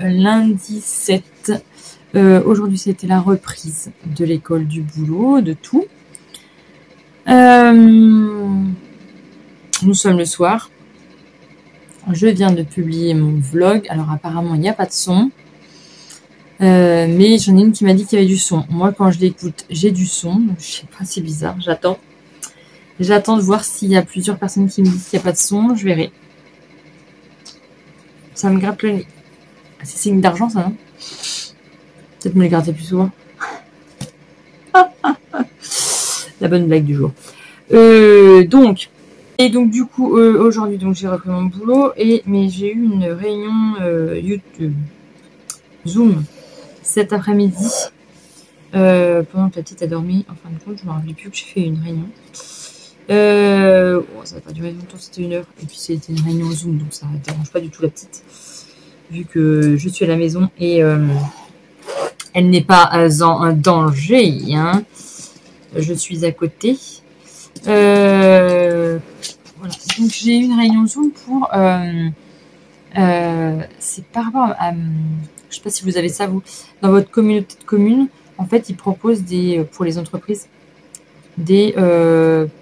lundi 7. Aujourd'hui, c'était la reprise de l'école, du boulot, de tout. Nous sommes le soir. Je viens de publier mon vlog. Alors apparemment, il n'y a pas de son. Mais j'en ai une qui m'a dit qu'il y avait du son. Moi, quand je l'écoute, j'ai du son. Je sais pas, c'est bizarre. J'attends. J'attends de voir s'il y a plusieurs personnes qui me disent qu'il n'y a pas de son. Je verrai. Ça me gratte le nez. C'est signe d'argent, ça, non? Peut-être me les gratter plus souvent. La bonne blague du jour. Donc du coup, aujourd'hui, donc j'ai repris mon boulot, mais j'ai eu une réunion YouTube, Zoom, cet après-midi, pendant que la petite a dormi. En fin de compte, je ne me rappelle plus que j'ai fait une réunion. Ça n'a pas duré longtemps, c'était 1 heure. Et puis c'était une réunion Zoom, donc ça ne dérange pas du tout la petite, vu que je suis à la maison et elle n'est pas en danger, hein. Je suis à côté. Voilà. Donc j'ai eu une réunion Zoom pour c'est par rapport à je sais pas si vous avez ça, vous, dans votre communauté de communes, en fait ils proposent pour les entreprises des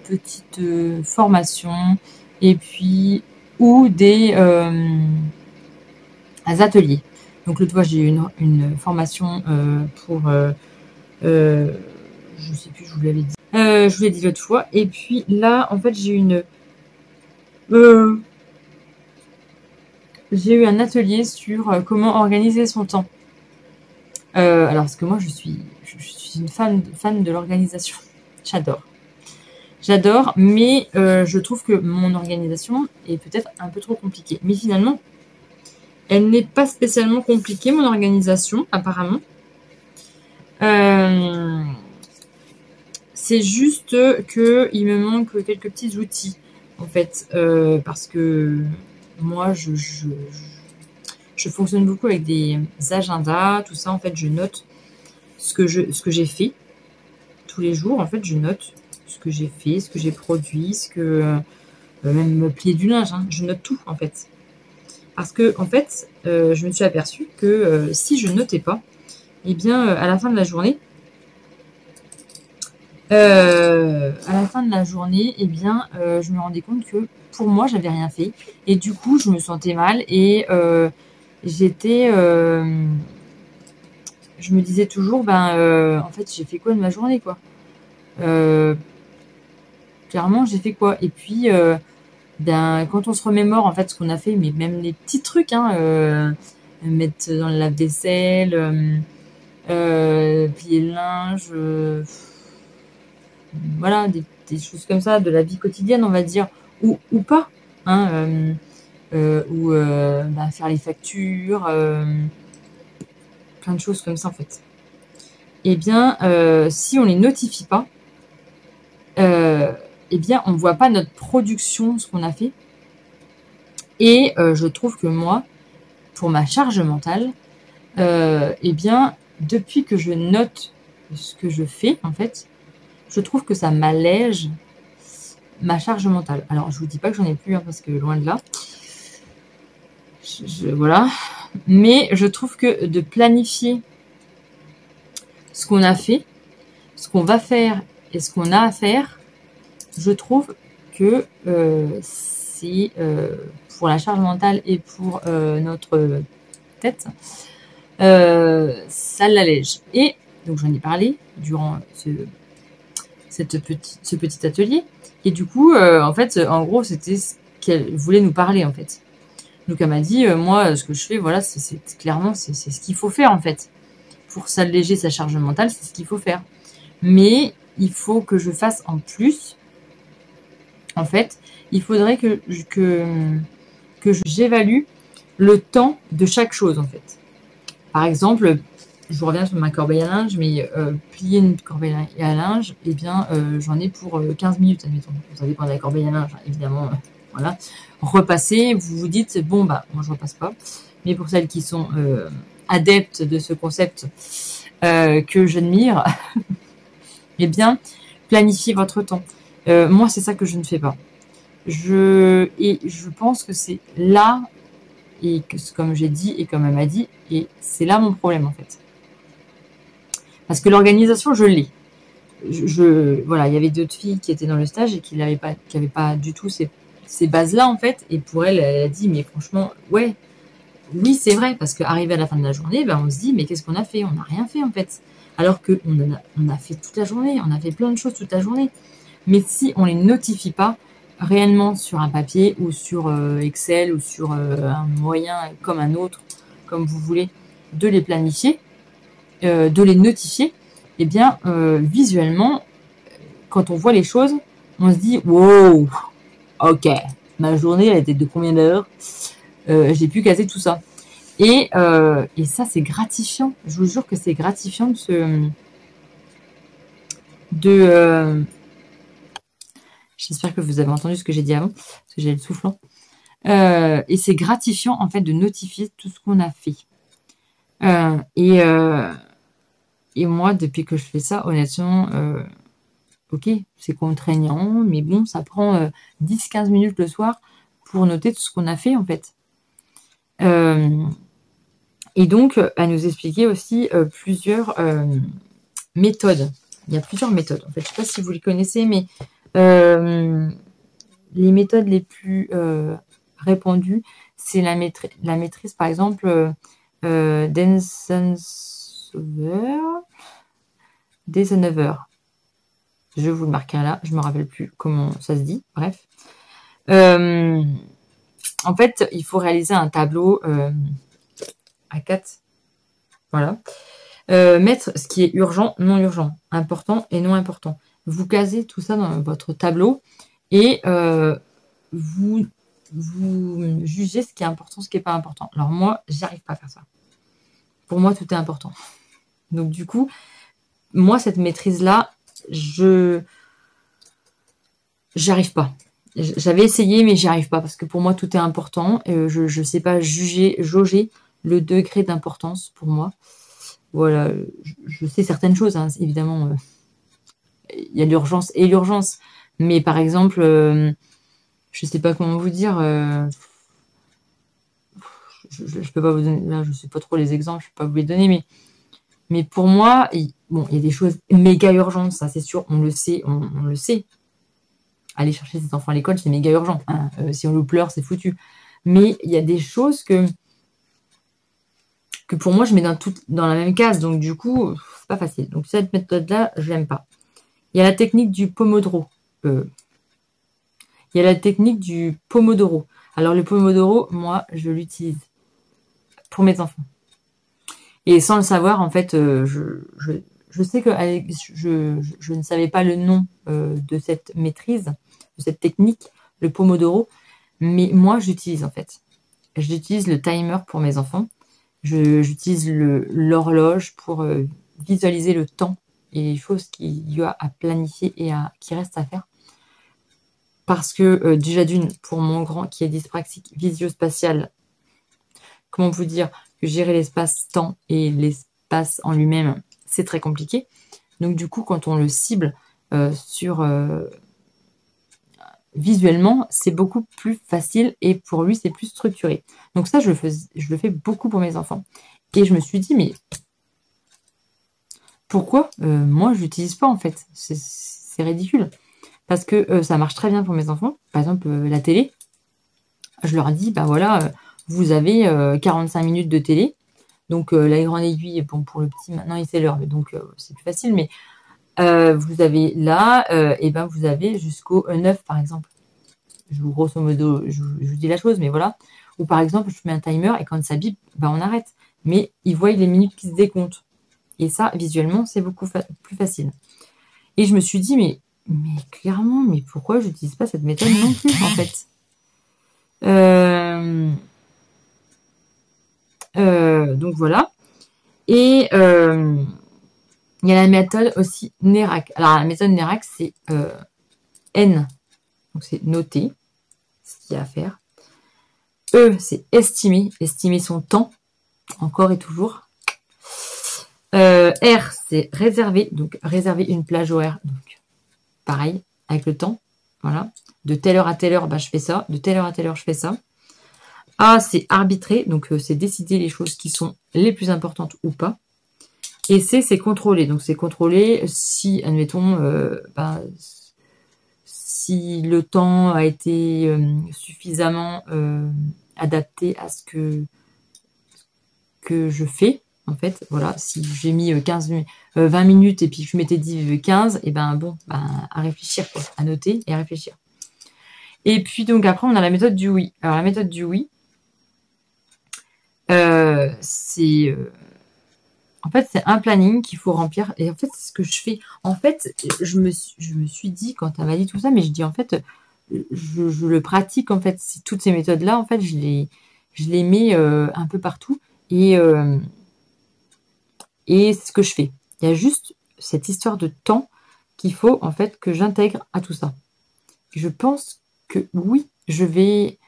petites formations, et puis ou des ateliers. Donc l'autre fois j'ai eu une formation pour je sais plus, je vous l'avais dit. Je vous l'ai dit l'autre fois. Et puis là, en fait, j'ai eu un atelier sur comment organiser son temps. Alors, parce que moi, je suis une fan de l'organisation. J'adore, mais je trouve que mon organisation est peut-être un peu trop compliquée. Mais finalement, elle n'est pas spécialement compliquée, mon organisation, apparemment. C'est juste qu'il me manque quelques petits outils, en fait, parce que moi, je fonctionne beaucoup avec des agendas, tout ça. En fait, je note ce que j'ai fait tous les jours. En fait, je note ce que j'ai fait, ce que j'ai produit, même me plier du linge, hein, je note tout, en fait. Parce que, en fait, je me suis aperçue que si je notais pas, eh bien, à la fin de la journée, eh bien, je me rendais compte que pour moi, j'avais rien fait. Et du coup, je me sentais mal et j'étais... je me disais toujours, en fait, j'ai fait quoi de ma journée, quoi. Clairement, j'ai fait quoi. Et puis, quand on se remémore, en fait, ce qu'on a fait, mais même les petits trucs, hein, mettre dans le lave-vaisselle, plier le linge... voilà, des choses comme ça, de la vie quotidienne, on va dire, ou pas, hein, ou faire les factures, plein de choses comme ça, en fait. Eh bien, si on les notifie pas, eh bien, on voit pas notre production, ce qu'on a fait. Et je trouve que moi, pour ma charge mentale, eh bien, depuis que je note ce que je fais, en fait, je trouve que ça m'allège ma charge mentale. Alors, je vous dis pas que j'en ai plus, hein, parce que loin de là. Voilà. Mais je trouve que de planifier ce qu'on a fait, ce qu'on va faire et ce qu'on a à faire, je trouve que c'est pour la charge mentale et pour notre tête, ça l'allège. Et donc, j'en ai parlé durant ce petit atelier. Et du coup, en fait, en gros, c'était ce qu'elle voulait nous parler, en fait. Donc, elle m'a dit, moi, ce que je fais, voilà, c'est clairement, c'est ce qu'il faut faire, en fait. Pour s'alléger sa charge mentale, c'est ce qu'il faut faire. Mais il faut que je fasse en plus. En fait, il faudrait que j'évalue le temps de chaque chose, en fait. Par exemple, je reviens sur ma corbeille à linge, mais plier une corbeille à linge, eh bien, j'en ai pour 15 minutes, admettons. Ça dépend de la corbeille à linge, hein, évidemment. Voilà. Repasser, vous vous dites, bon, moi, je repasse pas. Mais pour celles qui sont adeptes de ce concept que j'admire, eh bien, planifiez votre temps. Moi, c'est ça que je ne fais pas. Et je pense que c'est là et comme j'ai dit et comme elle m'a dit, et c'est là mon problème en fait. Parce que l'organisation, je l'ai. Voilà, il y avait d'autres filles qui étaient dans le stage et qui n'avaient pas du tout ces bases-là en fait. Et pour elle, elle a dit, mais franchement, ouais, oui, c'est vrai, parce qu'arrivé à la fin de la journée, ben, on se dit, mais qu'est-ce qu'on a fait? On n'a rien fait en fait. Alors qu'on on a fait toute la journée, on a fait plein de choses toute la journée. Mais si on les notifie pas réellement sur un papier ou sur Excel ou sur un moyen comme un autre, comme vous voulez, de les planifier, de les notifier, eh bien, visuellement, quand on voit les choses, on se dit, wow, ok, ma journée, elle était de combien d'heures? J'ai pu caser tout ça. Et ça, c'est gratifiant. Je vous jure que c'est gratifiant j'espère que vous avez entendu ce que j'ai dit avant, parce que j'ai le soufflant. Et c'est gratifiant, en fait, de notifier tout ce qu'on a fait. Et moi, depuis que je fais ça, honnêtement, ok, c'est contraignant, mais bon, ça prend 10-15 minutes le soir pour noter tout ce qu'on a fait, en fait. Et donc, à nous expliquer aussi plusieurs méthodes. Il y a plusieurs méthodes. En fait, je ne sais pas si vous les connaissez, mais les méthodes les plus répandues, c'est la maîtrise, par exemple, d'Eisenhower. Je vous le marquerai là. Je ne me rappelle plus comment ça se dit. Bref. En fait, il faut réaliser un tableau à 4. Voilà. Mettre ce qui est urgent, non urgent, important et non important. Vous casez tout ça dans votre tableau et vous jugez ce qui est important, ce qui n'est pas important. Alors moi, j'arrive pas à faire ça. Pour moi, tout est important. Donc du coup, moi, cette maîtrise-là, j'arrive pas. J'avais essayé, mais j'y arrive pas parce que pour moi, tout est important. Je sais pas jauger le degré d'importance pour moi. Voilà, je sais certaines choses, hein, évidemment. Il y a l'urgence et l'urgence. Mais par exemple, je sais pas comment vous dire. Je peux pas vous donner. Là, je sais pas trop les exemples, je peux pas vous les donner. Mais pour moi, il y a des choses méga urgentes, ça c'est sûr. On le sait, on le sait. Aller chercher ses enfants à l'école, c'est méga urgent. Hein. Si on le pleure, c'est foutu. Mais il y a des choses que pour moi, je mets dans la même case. Donc, du coup, c'est pas facile. Donc, cette méthode-là, je l'aime pas. Il y a la technique du Pomodoro. Il y a la technique du Pomodoro. Alors, le Pomodoro, moi, je l'utilise pour mes enfants. Et sans le savoir, en fait, je sais que je ne savais pas le nom de cette maîtrise, de cette technique, le Pomodoro. Mais moi, j'utilise, en fait. J'utilise le timer pour mes enfants. J'utilise l'horloge pour visualiser le temps et les choses qu'il y a à planifier et qui restent à faire. Parce que déjà d'une, pour mon grand qui est dyspraxique visio-spatial, comment vous dire que gérer l'espace-temps et l'espace en lui-même, c'est très compliqué. Donc du coup, quand on le cible visuellement, c'est beaucoup plus facile et pour lui, c'est plus structuré. Donc ça, je le fais beaucoup pour mes enfants. Et je me suis dit, mais pourquoi moi, je l'utilise pas en fait? C'est ridicule. Parce que ça marche très bien pour mes enfants. Par exemple, la télé, je leur dis, ben voilà, vous avez 45 minutes de télé. Donc la grande aiguille, bon, pour le petit, maintenant il sait l'heure, donc c'est plus facile, mais vous avez là, et ben vous avez jusqu'au 9 par exemple. Grosso modo, je vous dis la chose, mais voilà. Ou par exemple, je mets un timer et quand ça bip, ben on arrête. Mais ils voient les minutes qui se décomptent. Et ça, visuellement, c'est beaucoup plus facile. Et je me suis dit, mais clairement, mais pourquoi je n'utilise pas cette méthode non plus, en fait? Donc voilà. Et il y a la méthode aussi NERAC. Alors la méthode NERAC, c'est N. Donc c'est noter ce qu'il y a à faire. E, c'est estimer son temps, encore et toujours. R, c'est réserver, donc réserver une plage horaire. Donc pareil, avec le temps. Voilà. De telle heure à telle heure, bah, je fais ça. De telle heure à telle heure, je fais ça. A, c'est arbitrer, donc c'est décider les choses qui sont les plus importantes ou pas. Et C, c'est contrôler. Donc c'est contrôler si, admettons, si le temps a été suffisamment adapté à ce que je fais. En fait, voilà, si j'ai mis 20 minutes et puis je m'étais dit 15, et ben bon, à réfléchir, quoi, à noter et à réfléchir. Et puis donc après, on a la méthode du oui. Alors la méthode du oui, c'est en fait, c'est un planning qu'il faut remplir. Et en fait, c'est ce que je fais. En fait, je me suis dit, quand elle m'a dit tout ça, mais je dis, en fait, je le pratique, en fait. Toutes ces méthodes-là, en fait, je les mets un peu partout. Et c'est ce que je fais. Il y a juste cette histoire de temps qu'il faut, en fait, que j'intègre à tout ça. Je pense que oui, je vais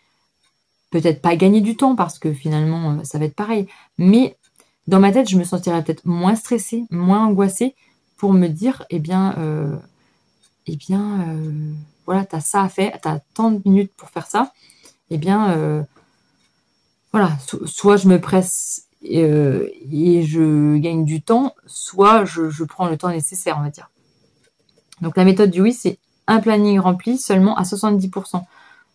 peut-être pas gagner du temps, parce que finalement, ça va être pareil. Mais dans ma tête, je me sentirais peut-être moins stressée, moins angoissée pour me dire, voilà, tu as ça à faire, tu as tant de minutes pour faire ça. Voilà, soit je me presse et je gagne du temps, soit je prends le temps nécessaire, on va dire. Donc la méthode du oui, c'est un planning rempli seulement à 70%.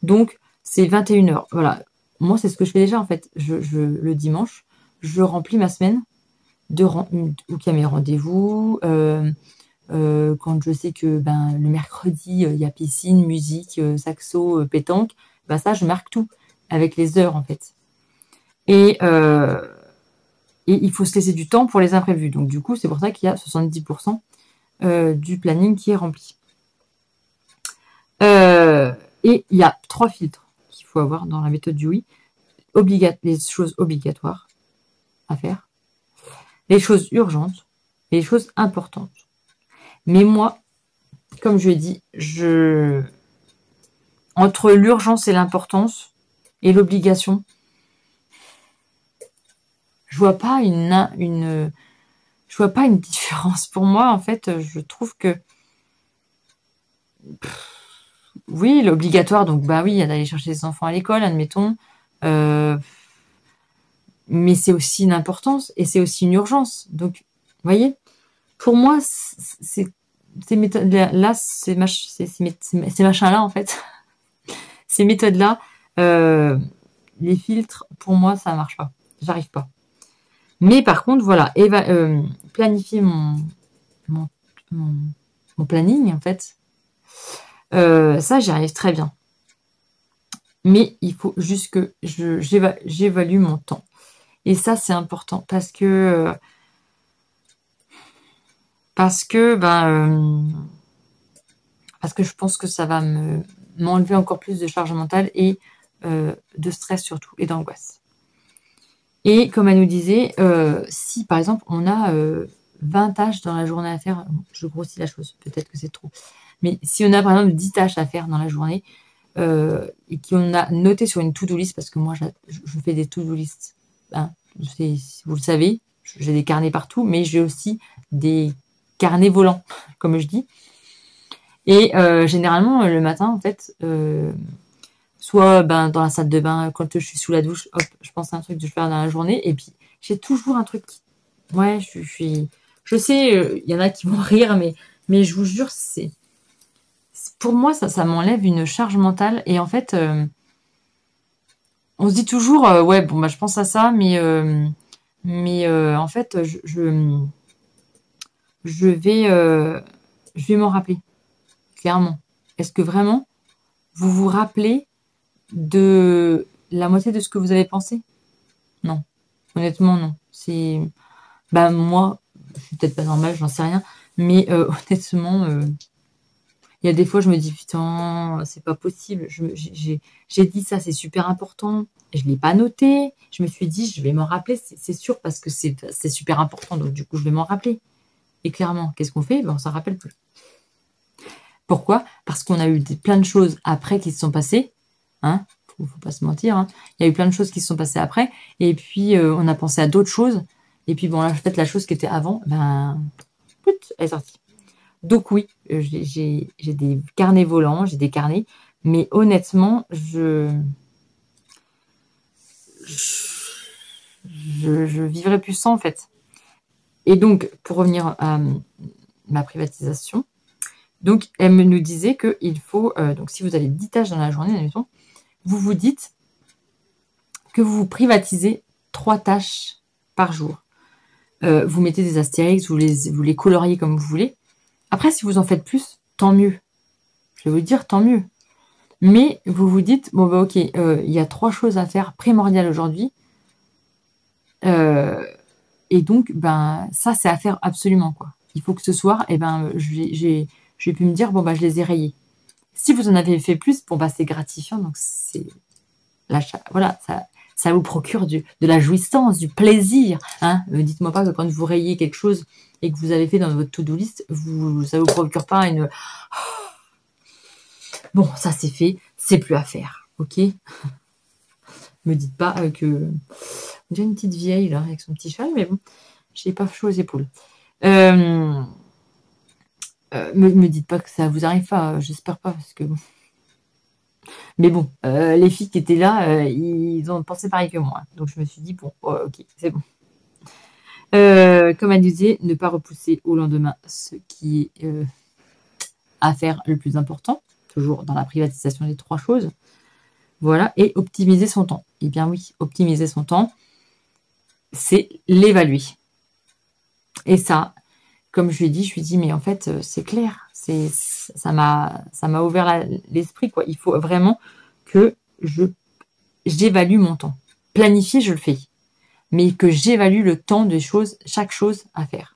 Donc c'est 21 heures. Voilà, moi c'est ce que je fais déjà en fait. Le dimanche, je remplis ma semaine où il y a mes rendez-vous. Quand je sais que le mercredi, il y a piscine, musique, saxo, pétanque, ça, je marque tout avec les heures en fait. Et il faut se laisser du temps pour les imprévus. Donc du coup, c'est pour ça qu'il y a 70% du planning qui est rempli. Et il y a 3 filtres qu'il faut avoir dans la méthode du oui. Les choses obligatoires à faire, les choses urgentes et les choses importantes. Mais moi, comme je l'ai dit, entre l'urgence et l'importance et l'obligation, je vois pas une différence. Pour moi, en fait, je trouve que oui, l'obligatoire, donc oui, il y a d'aller chercher les enfants à l'école, admettons. Mais c'est aussi une importance et c'est aussi une urgence. Donc, vous voyez, pour moi, ces méthodes-là, ces machins-là, en fait, ces méthodes-là, les filtres, pour moi, ça marche pas. J'arrive pas. Mais par contre, voilà, planifier mon planning, en fait, ça, j'y arrive très bien. Mais il faut juste que j'évalue mon temps. Et ça, c'est important parce que je pense que ça va m'enlever encore plus de charge mentale et de stress surtout, et d'angoisse. Et comme elle nous disait, si par exemple on a 20 tâches dans la journée à faire, je grossis la chose, peut-être que c'est trop, mais si on a par exemple 10 tâches à faire dans la journée et qu'on a noté sur une to-do list, parce que moi je fais des to-do list, vous le savez, j'ai des carnets partout, mais j'ai aussi des carnets volants, comme je dis. Et généralement, le matin, en fait, soit dans la salle de bain, quand je suis sous la douche, hop, je pense à un truc que je vais faire dans la journée. Et puis, j'ai toujours un truc qui... Ouais, je sais, il y en a qui vont rire, mais je vous jure, pour moi, ça m'enlève une charge mentale. Et en fait, on se dit toujours, ouais, bon, je pense à ça, mais en fait, je vais m'en rappeler, clairement. Est-ce que vraiment, vous vous rappelez de la moitié de ce que vous avez pensé? Non. Honnêtement, non. Moi, je suis peut-être pas normale, j'en sais rien. Mais honnêtement, il y a des fois, je me dis, putain, c'est pas possible. J'ai dit ça, c'est super important. Je l'ai pas noté. Je me suis dit, je vais m'en rappeler, c'est sûr, parce que c'est super important. Donc, du coup, je vais m'en rappeler. Et clairement, qu'est-ce qu'on fait? On s'en rappelle plus. Pourquoi? Parce qu'on a eu plein de choses après qui se sont passées. Hein, faut pas se mentir. Hein. Il y a eu plein de choses qui se sont passées après. Et puis, on a pensé à d'autres choses. Et puis, bon, là, peut-être la chose qui était avant, elle est sortie. Donc oui, j'ai des carnets volants, j'ai des carnets. Mais honnêtement, je vivrai plus sans, en fait. Et donc, pour revenir à ma privatisation, donc elle nous disait qu'il faut, donc si vous avez 10 tâches dans la journée, admettons, vous vous dites que vous privatisez 3 tâches par jour. Vous mettez des astérix, vous les coloriez comme vous voulez. Après, si vous en faites plus, tant mieux. Je vais vous dire, tant mieux. Mais vous vous dites, bon, bah ok, il y a 3 choses à faire primordiales aujourd'hui. Et donc, ben, ça, c'est à faire absolument, quoi. Il faut que ce soir, eh ben, j'ai pu me dire, bon, bah, je les ai rayés. Si vous en avez fait plus, bon, bah, c'est gratifiant. Donc, c'est l'achat. Voilà, ça vous procure de la jouissance, du plaisir. Hein. Dites-moi pas que quand vous rayez quelque chose et que vous avez fait dans votre to-do list, ça vous procure pas une... Bon, ça c'est fait, c'est plus à faire, ok? Me dites pas que... J'ai une petite vieille, là, avec son petit châle, mais bon, j'ai pas chaud aux épaules. Me dites pas que ça vous arrive pas, j'espère pas, parce que... Mais bon, les filles qui étaient là, ils ont pensé pareil que moi. Donc je me suis dit, bon, oh, ok, c'est bon. Comme elle disait, ne pas repousser au lendemain ce qui est à faire le plus important, toujours dans la privatisation des 3 choses. Voilà, et optimiser son temps. Eh bien oui, optimiser son temps, c'est l'évaluer. Et ça, comme je lui ai dit, mais en fait, c'est clair, ça m'a ouvert l'esprit, quoi. Il faut vraiment que j'évalue mon temps. Planifier, je le fais, mais que j'évalue le temps de chaque chose à faire.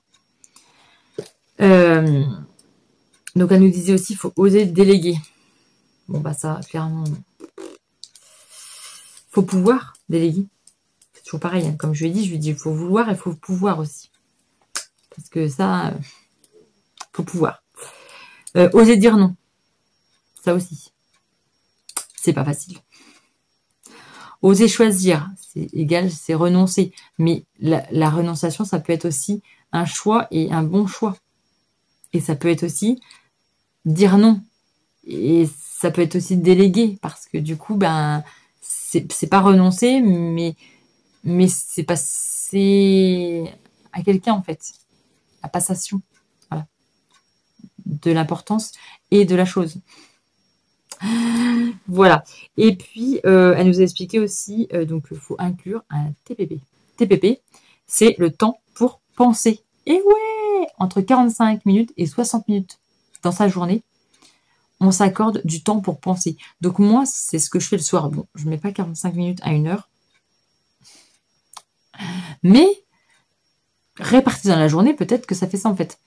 Donc, elle nous disait aussi, il faut oser déléguer. Bon, bah ça, clairement, faut pouvoir déléguer. C'est toujours pareil, hein. Comme je lui ai dit, il faut vouloir et il faut pouvoir aussi. Parce que ça, faut pouvoir. Oser dire non. Ça aussi. C'est pas facile. Oser choisir, c'est renoncer. Mais la renonciation, ça peut être aussi un choix et un bon choix. Et ça peut être aussi dire non. Et ça peut être aussi déléguer. Parce que du coup, ben, c'est pas renoncer, mais c'est passer à quelqu'un, en fait. La passation. Voilà. De l'importance et de la chose. Voilà. Et puis, elle nous a expliqué aussi, donc, il faut inclure un TPP. TPP, c'est le temps pour penser. Et ouais, entre 45 minutes et 60 minutes dans sa journée, on s'accorde du temps pour penser. Donc moi, c'est ce que je fais le soir. Bon, je ne mets pas 45 minutes à 1 heure. Mais, réparti dans la journée, peut-être que ça fait ça en fait.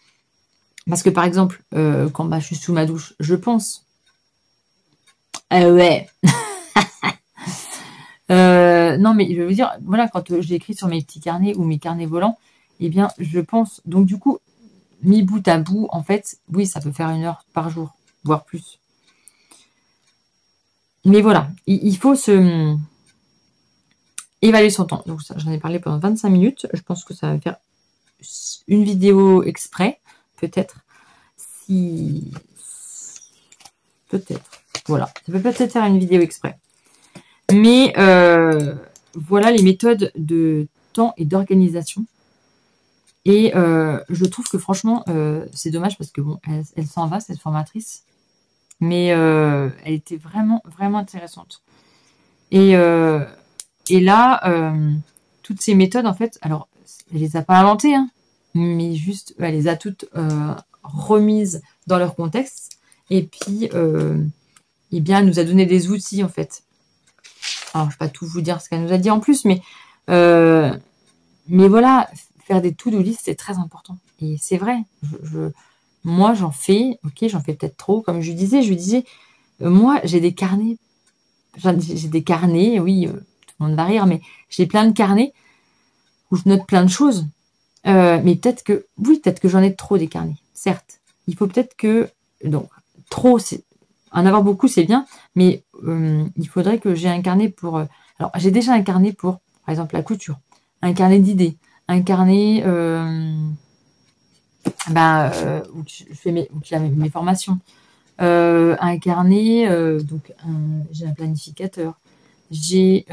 Parce que par exemple, quand je suis sous ma douche, je pense. Ouais. Non, mais je veux dire, voilà, quand j'ai écrit sur mes petits carnets ou mes carnets volants, eh bien, je pense. Donc, du coup, mis bout à bout, en fait, oui, ça peut faire 1 heure par jour, voire plus. Mais voilà, il faut évaluer son temps. Donc, j'en ai parlé pendant 25 minutes. Je pense que ça va faire une vidéo exprès, peut-être. Peut-être. Voilà, ça peut peut-être faire une vidéo exprès. Mais voilà les méthodes de temps et d'organisation. Et je trouve que franchement, c'est dommage parce que bon, elle s'en va, cette formatrice. Mais elle était vraiment, vraiment intéressante. Et là, toutes ces méthodes, en fait, alors, elle les a pas inventées, hein, mais juste, elle les a toutes remises dans leur contexte. Et puis, eh bien, elle nous a donné des outils, en fait. Alors, je ne vais pas tout vous dire ce qu'elle nous a dit en plus, mais voilà, faire des to-do list, c'est très important. Et c'est vrai, moi, j'en fais, ok, j'en fais peut-être trop. Comme je lui disais, moi, j'ai des carnets. J'ai des carnets, oui, tout le monde va rire, mais j'ai plein de carnets où je note plein de choses. Mais peut-être que j'en ai trop des carnets, certes. Il faut peut-être que, donc, trop, en avoir beaucoup, c'est bien, mais il faudrait que j'ai un carnet pour... alors, j'ai déjà un carnet pour, par exemple, la couture, un carnet d'idées, un carnet où je fais mes formations, un carnet, donc j'ai un planificateur, j'ai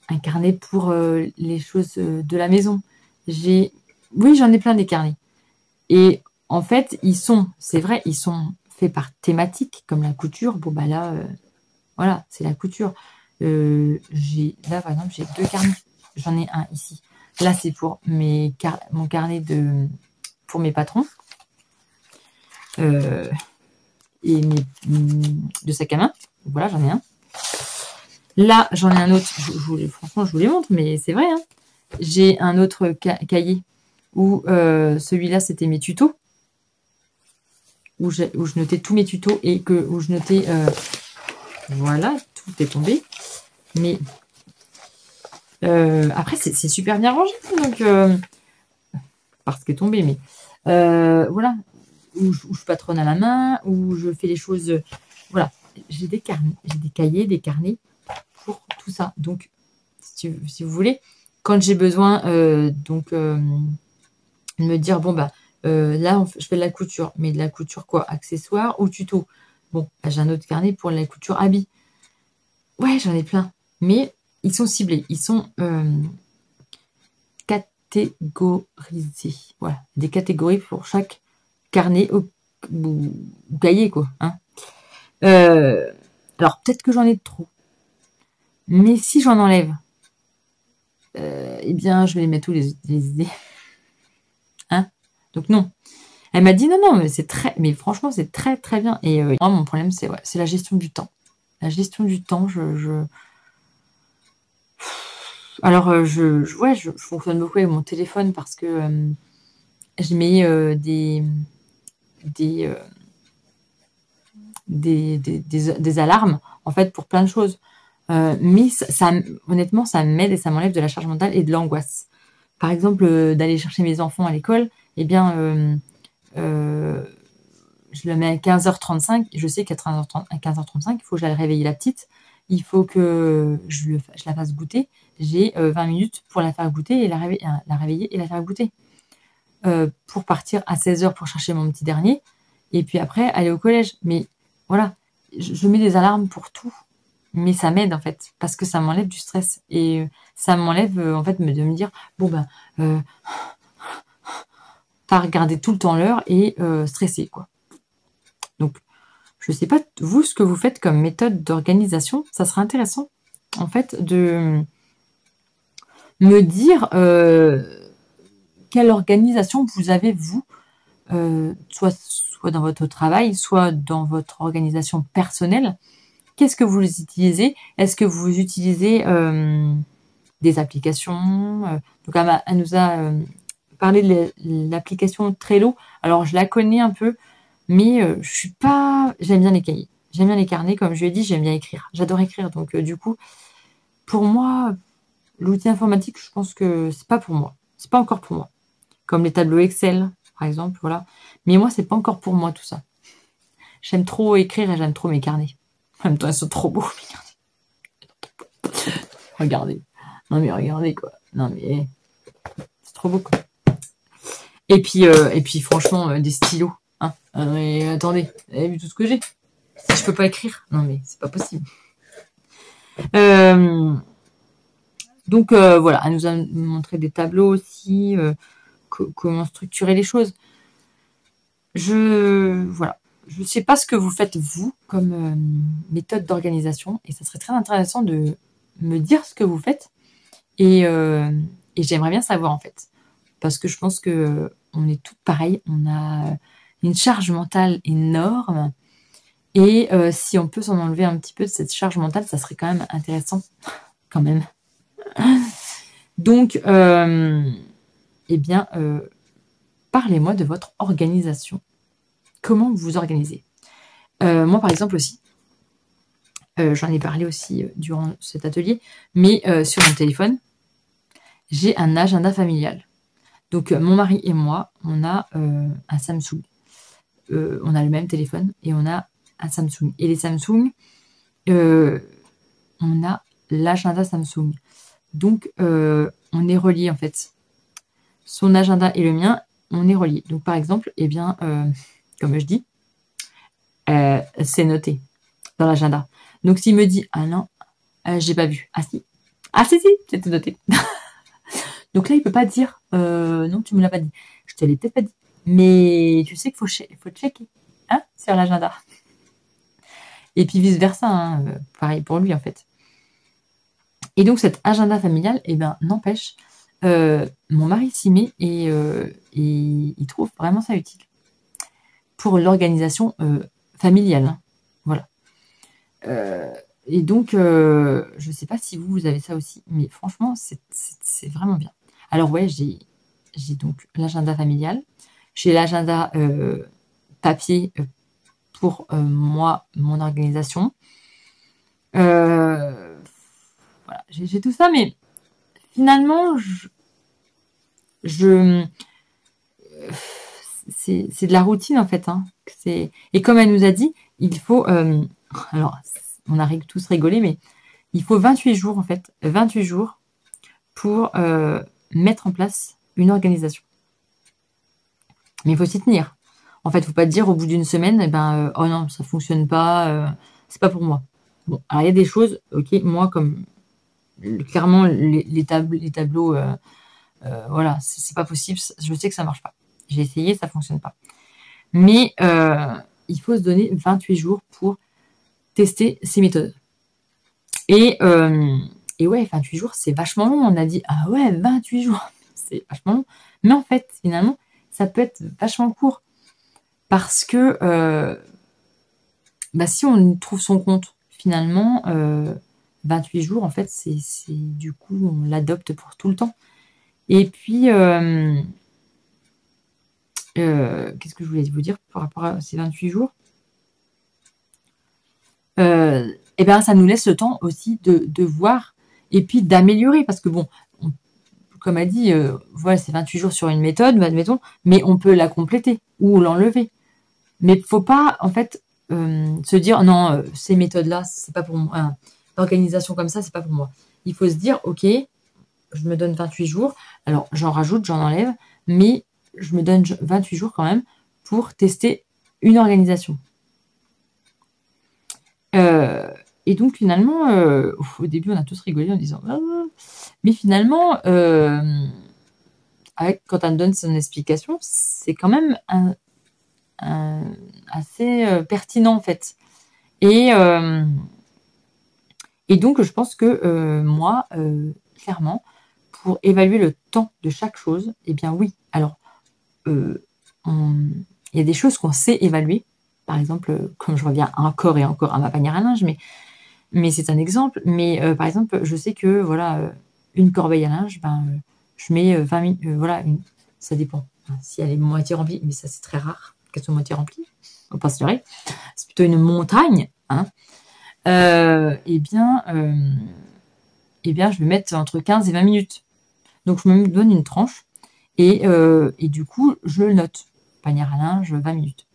un carnet pour les choses de la maison. Oui, j'en ai plein des carnets. Et en fait, c'est vrai, ils sont faits par thématique, comme la couture. Bon, bah là, voilà, c'est la couture. Là, par exemple, j'ai 2 carnets. J'en ai un ici. Là, c'est pour mon carnet pour mes patrons. Et de sac à main. Voilà, j'en ai un. Là, j'en ai un autre. Franchement, je vous les montre, mais c'est vrai. Hein. J'ai un autre cahier où celui-là, c'était mes tutos. Où je notais tous mes tutos et où je notais... voilà, tout est tombé. Mais après, c'est super bien rangé. Donc, parce qu'il est tombé, mais voilà. Où je patronne à la main, où je fais les choses... voilà. J'ai des carnets, j'ai des cahiers, des carnets pour tout ça. Donc, si vous voulez, quand j'ai besoin de me dire, bon, bah, là, je fais de la couture. Mais de la couture quoi? Accessoires ou tuto? Bon, bah, j'ai un autre carnet pour la couture habits. Ouais, j'en ai plein. Mais ils sont ciblés. Ils sont catégorisés. Voilà. Des catégories pour chaque carnet ou cahier, quoi. Hein. Alors, peut-être que j'en ai trop. Mais si j'en enlève, eh bien, je vais les mettre où les idées. Hein? Donc, non. Elle m'a dit non, mais franchement, c'est très, très bien. Et moi, mon problème, c'est la gestion du temps. La gestion du temps, alors, je fonctionne beaucoup avec mon téléphone parce que je mets des alarmes, en fait, pour plein de choses. Mais honnêtement, ça m'aide et ça m'enlève de la charge mentale et de l'angoisse. Par exemple, d'aller chercher mes enfants à l'école, eh bien, je le mets à 15h35. Je sais qu'à 15h35, il faut que j'aille réveiller la petite. Il faut que je la fasse goûter. J'ai 20 minutes pour la faire goûter et la réveiller et la faire goûter. Pour partir à 16h pour chercher mon petit dernier. Et puis après, aller au collège. Mais voilà, je mets des alarmes pour tout. Mais ça m'aide en fait, parce que ça m'enlève du stress. Et ça m'enlève en fait de me dire, bon ben, pas regarder tout le temps l'heure et stresser quoi. Donc, je ne sais pas, vous, ce que vous faites comme méthode d'organisation, ça serait intéressant, en fait, de me dire quelle organisation vous avez, vous, soit dans votre travail, soit dans votre organisation personnelle. Qu'est-ce que vous utilisez? Est-ce que vous utilisez des applications? Donc, elle nous a parlé de l'application Trello. Alors, je la connais un peu. Mais je suis pas... J'aime bien les cahiers. J'aime bien les carnets. Comme je lui ai dit, j'aime bien écrire. J'adore écrire. Donc, du coup, pour moi, l'outil informatique, je pense que c'est pas pour moi. C'est pas encore pour moi. Comme les tableaux Excel, par exemple. Voilà. Mais moi, c'est pas encore pour moi, tout ça. J'aime trop écrire et j'aime trop mes carnets. En même temps, ils sont trop beaux, mes carnets. Regardez. Non, mais regardez, quoi. Non, mais... C'est trop beau, quoi. Et puis franchement, des stylos. Hein. Mais attendez, vous avez vu tout ce que j'ai? Si je peux pas écrire, non mais c'est pas possible. Donc voilà, elle nous a montré des tableaux aussi, comment structurer les choses. Voilà, je sais pas ce que vous faites vous comme méthode d'organisation, et ça serait très intéressant de me dire ce que vous faites, et j'aimerais bien savoir en fait, parce que je pense que on est toutes pareilles, on a une charge mentale énorme. Et si on peut s'en enlever un petit peu de cette charge mentale, ça serait quand même intéressant. Quand même. Donc, eh bien, parlez-moi de votre organisation. Comment vous vous organisez? Moi, par exemple aussi, j'en ai parlé aussi durant cet atelier, mais sur mon téléphone, j'ai un agenda familial. Donc, mon mari et moi, on a un Samsung. On a le même téléphone et on a un Samsung. Et les Samsung, on a l'agenda Samsung. Donc, on est reliés en fait. Son agenda et le mien, on est reliés. Donc, par exemple, eh bien, comme je dis, c'est noté dans l'agenda. Donc, s'il me dit, ah non, j'ai pas vu. Ah si, Ah si, c'est tout noté. Donc là, il peut pas dire, non, tu me l'as pas dit. Je te l'ai peut-être pas dit. Mais tu sais qu'il faut checker, hein, sur l'agenda. Et puis vice-versa, hein, pareil pour lui, en fait. Et donc, cet agenda familial, eh ben, n'empêche, mon mari s'y met et il trouve vraiment ça utile pour l'organisation familiale. Hein. Voilà. Et donc, je ne sais pas si vous avez ça aussi, mais franchement, c'est vraiment bien. Alors ouais, j'ai donc l'agenda familial, j'ai l'agenda papier pour moi, mon organisation. Voilà, j'ai tout ça, mais finalement, c'est de la routine en fait. Hein. Et comme elle nous a dit, il faut, alors on a tous rigolé, mais il faut 28 jours en fait, 28 jours pour mettre en place une organisation. Mais il faut s'y tenir. En fait, il ne faut pas dire au bout d'une semaine, eh ben, oh non, ça ne fonctionne pas, c'est pas pour moi. Bon, alors il y a des choses, ok, moi comme clairement les tableaux, voilà, c'est pas possible, je sais que ça marche pas. J'ai essayé, ça fonctionne pas. Mais il faut se donner 28 jours pour tester ces méthodes. Et ouais, 28 jours, c'est vachement long. On a dit, ah ouais, 28 jours, c'est vachement long. Mais en fait, finalement, ça peut être vachement court. Parce que si on trouve son compte, finalement, 28 jours, en fait, c'est du coup, on l'adopte pour tout le temps. Et puis, qu'est-ce que je voulais vous dire par rapport à ces 28 jours et ben, ça nous laisse le temps aussi de voir et puis d'améliorer. Parce que bon, comme a dit, voilà, c'est 28 jours sur une méthode, admettons, mais on peut la compléter ou l'enlever. Mais il ne faut pas, en fait, se dire, non, ces méthodes-là, c'est pas pour moi. L'organisation comme ça, c'est pas pour moi. Il faut se dire, ok, je me donne 28 jours. Alors, j'en rajoute, j'en enlève, mais je me donne 28 jours quand même pour tester une organisation. Et donc, finalement, au début, on a tous rigolé en disant mais finalement, quand elle me donne son explication, c'est quand même assez pertinent, en fait. Et donc, je pense que moi, clairement, pour évaluer le temps de chaque chose, eh bien oui. Alors, il y a des choses qu'on sait évaluer. Par exemple, comme je reviens encore et encore à ma panière à linge, mais c'est un exemple. Mais par exemple, je sais que voilà, une corbeille à linge, je mets 20 minutes. Voilà, ça dépend. Hein, si elle est moitié remplie, mais ça c'est très rare qu'elle soit moitié remplie. On va pas se leurrer. C'est plutôt une montagne. Hein. Eh bien, je vais mettre entre 15 et 20 minutes. Donc je me donne une tranche et du coup je le note. Panière à linge, 20 minutes.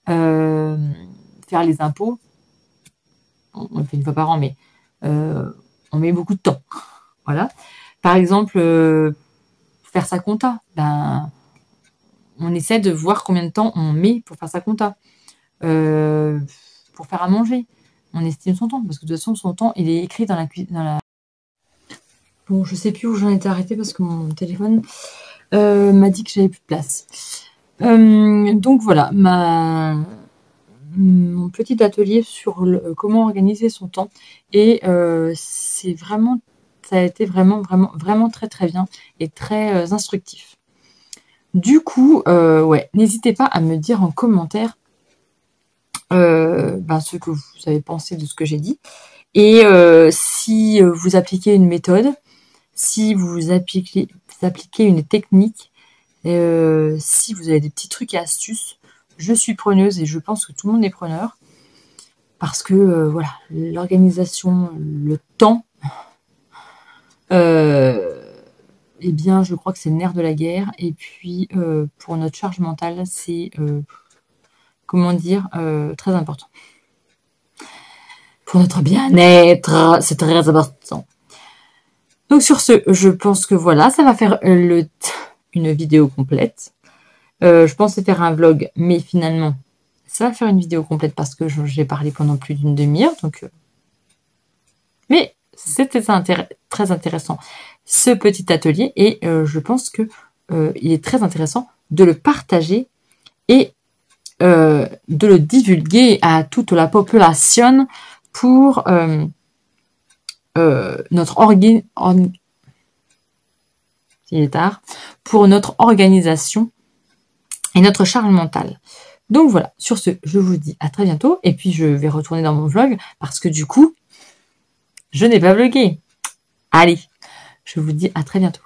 Faire les impôts, on le fait une fois par an, mais on met beaucoup de temps. Voilà. Par exemple, faire sa compta, on essaie de voir combien de temps on met pour faire sa compta. Pour faire à manger, on estime son temps, parce que de toute façon, son temps, il est écrit dans la... Bon, je sais plus où j'en étais arrêtée parce que mon téléphone m'a dit que j'avais plus de place. Donc voilà, mon petit atelier sur comment organiser son temps. Et ça a été vraiment très très bien et très instructif. Du coup, ouais, n'hésitez pas à me dire en commentaire ce que vous avez pensé de ce que j'ai dit. Et si vous appliquez une méthode, si vous appliquez une technique, si vous avez des petits trucs et astuces, je suis preneuse et je pense que tout le monde est preneur. Parce que, voilà, l'organisation, le temps, eh bien, je crois que c'est le nerf de la guerre. Et puis, pour notre charge mentale, c'est, comment dire, très important. Pour notre bien-être, c'est très important. Donc, sur ce, je pense que voilà, ça va faire une vidéo complète. Je pensais faire un vlog, mais finalement, ça va faire une vidéo complète parce que j'ai parlé pendant plus d'une demi-heure. Donc, mais c'était très intéressant ce petit atelier et je pense que il est très intéressant de le partager et de le divulguer à toute la population pour il est tard, pour notre organisation et notre charge mentale. Donc voilà, sur ce, je vous dis à très bientôt et puis je vais retourner dans mon vlog parce que du coup, je n'ai pas vlogué. Allez, je vous dis à très bientôt.